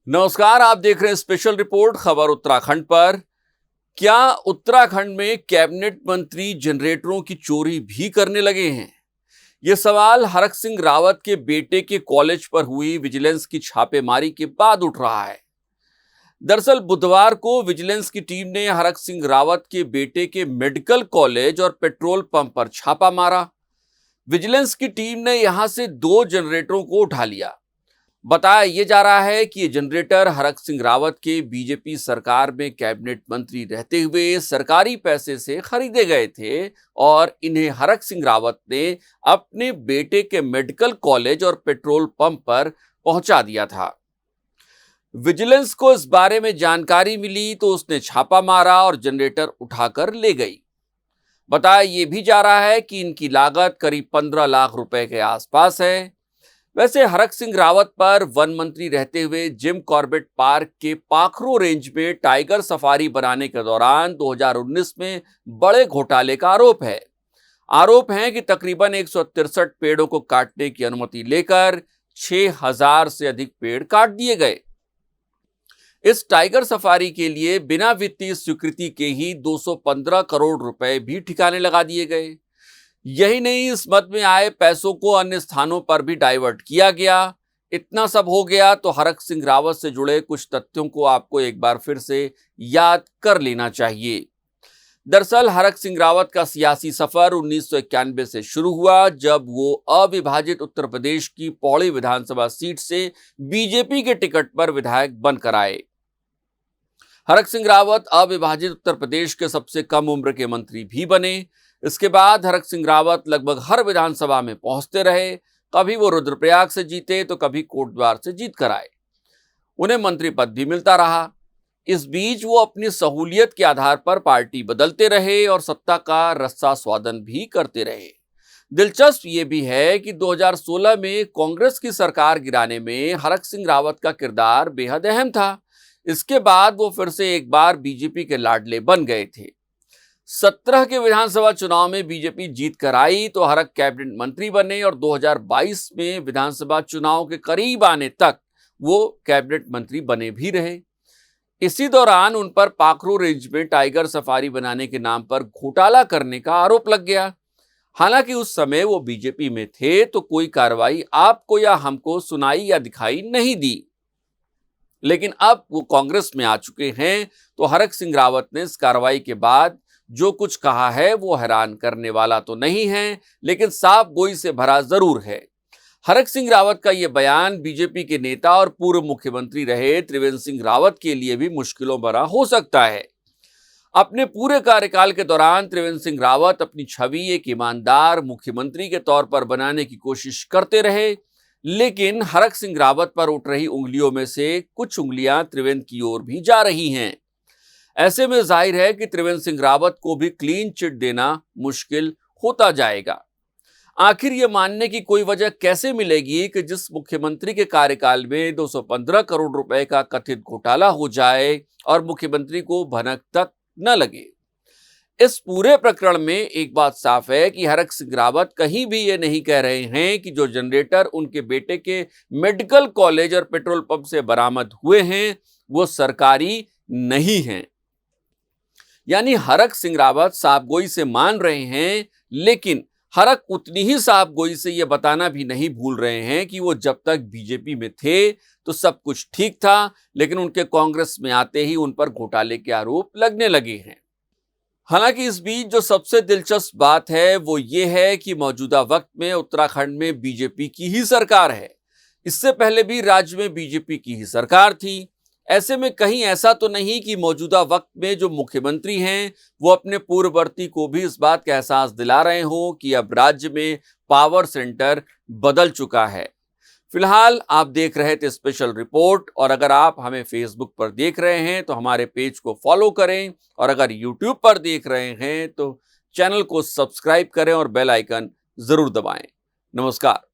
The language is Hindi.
नमस्कार, आप देख रहे हैं स्पेशल रिपोर्ट खबर उत्तराखंड पर। क्या उत्तराखंड में कैबिनेट मंत्री जनरेटरों की चोरी भी करने लगे हैं? यह सवाल हरक सिंह रावत के बेटे के कॉलेज पर हुई विजिलेंस की छापेमारी के बाद उठ रहा है। दरअसल बुधवार को विजिलेंस की टीम ने हरक सिंह रावत के बेटे के मेडिकल कॉलेज और पेट्रोल पंप पर छापा मारा। विजिलेंस की टीम ने यहां से 2 जनरेटरों को उठा लिया। बताया यह जा रहा है कि ये जनरेटर हरक सिंह रावत के बीजेपी सरकार में कैबिनेट मंत्री रहते हुए सरकारी पैसे से खरीदे गए थे और इन्हें हरक सिंह रावत ने अपने बेटे के मेडिकल कॉलेज और पेट्रोल पंप पर पहुंचा दिया था। विजिलेंस को इस बारे में जानकारी मिली तो उसने छापा मारा और जनरेटर उठाकर ले गई। बताया यह भी जा रहा है कि इनकी लागत करीब 15 लाख रुपए के आसपास है। वैसे हरक सिंह रावत पर वन मंत्री रहते हुए जिम कॉर्बेट पार्क के पाखरो रेंज में टाइगर सफारी बनाने के दौरान 2019 में बड़े घोटाले का आरोप है कि तकरीबन 163 पेड़ों को काटने की अनुमति लेकर 6000 से अधिक पेड़ काट दिए गए। इस टाइगर सफारी के लिए बिना वित्तीय स्वीकृति के ही 215 करोड़ रुपए भी ठिकाने लगा दिए गए। यही नहीं, इस मद में आए पैसों को अन्य स्थानों पर भी डाइवर्ट किया गया। इतना सब हो गया तो हरक सिंह रावत से जुड़े कुछ तथ्यों को आपको एक बार फिर से याद कर लेना चाहिए। दरअसल हरक सिंह रावत का सियासी सफर 1991 से शुरू हुआ, जब वो अविभाजित उत्तर प्रदेश की पौड़ी विधानसभा सीट से बीजेपी के टिकट पर विधायक बनकर आए। हरक सिंह रावत अविभाजित उत्तर प्रदेश के सबसे कम उम्र के मंत्री भी बने। इसके बाद हरक सिंह रावत लगभग हर विधानसभा में पहुंचते रहे। कभी वो रुद्रप्रयाग से जीते तो कभी कोटद्वार से जीत कर आए। उन्हें मंत्री पद भी मिलता रहा। इस बीच वो अपनी सहूलियत के आधार पर पार्टी बदलते रहे और सत्ता का रस्सा स्वादन भी करते रहे। दिलचस्प ये भी है कि 2016 में कांग्रेस की सरकार गिराने में हरक सिंह रावत का किरदार बेहद अहम था। इसके बाद वो फिर से एक बार बीजेपी के लाडले बन गए थे। 17 के विधानसभा चुनाव में बीजेपी जीत कर आई तो हरक कैबिनेट मंत्री बने और 2022 में विधानसभा चुनाव के करीब आने तक वो कैबिनेट मंत्री बने भी रहे। इसी दौरान उन पर पाखरो रेंज में टाइगर सफारी बनाने के नाम पर घोटाला करने का आरोप लग गया। हालांकि उस समय वो बीजेपी में थे तो कोई कार्रवाई आपको या हमको सुनाई या दिखाई नहीं दी। लेकिन अब वो कांग्रेस में आ चुके हैं तो हरक सिंह रावत ने इस कार्रवाई के बाद जो कुछ कहा है वो हैरान करने वाला तो नहीं है, लेकिन साफ गोई से भरा जरूर है। हरक सिंह रावत का यह बयान बीजेपी के नेता और पूर्व मुख्यमंत्री रहे त्रिवेंद्र सिंह रावत के लिए भी मुश्किलों भरा हो सकता है। अपने पूरे कार्यकाल के दौरान त्रिवेंद्र सिंह रावत अपनी छवि एक ईमानदार मुख्यमंत्री के तौर पर बनाने की कोशिश करते रहे, लेकिन हरक सिंह रावत पर उठ रही उंगलियों में से कुछ उंगलियां त्रिवेंद्र की ओर भी जा रही हैं। ऐसे में जाहिर है कि त्रिवेंद्र सिंह रावत को भी क्लीन चिट देना मुश्किल होता जाएगा। आखिर ये मानने की कोई वजह कैसे मिलेगी कि जिस मुख्यमंत्री के कार्यकाल में 215 करोड़ रुपए का कथित घोटाला हो जाए और मुख्यमंत्री को भनक तक न लगे। इस पूरे प्रकरण में एक बात साफ है कि हरक सिंह रावत कहीं भी ये नहीं कह रहे हैं कि जो जनरेटर उनके बेटे के मेडिकल कॉलेज और पेट्रोल पंप से बरामद हुए हैं वो सरकारी नहीं हैं। यानी हरक सिंह रावत साफगोई से मान रहे हैं, लेकिन हरक उतनी ही साफगोई से यह बताना भी नहीं भूल रहे हैं कि वो जब तक बीजेपी में थे तो सब कुछ ठीक था, लेकिन उनके कांग्रेस में आते ही उन पर घोटाले के आरोप लगने लगे हैं। हालांकि इस बीच जो सबसे दिलचस्प बात है वो ये है कि मौजूदा वक्त में उत्तराखंड में बीजेपी की ही सरकार है। इससे पहले भी राज्य में बीजेपी की ही सरकार थी। ऐसे में कहीं ऐसा तो नहीं कि मौजूदा वक्त में जो मुख्यमंत्री हैं वो अपने पूर्ववर्ती को भी इस बात का एहसास दिला रहे हो कि अब राज्य में पावर सेंटर बदल चुका है। फिलहाल आप देख रहे थे स्पेशल रिपोर्ट, और अगर आप हमें फेसबुक पर देख रहे हैं तो हमारे पेज को फॉलो करें, और अगर यूट्यूब पर देख रहे हैं तो चैनल को सब्सक्राइब करें और बेल आइकन जरूर दबाएं। नमस्कार।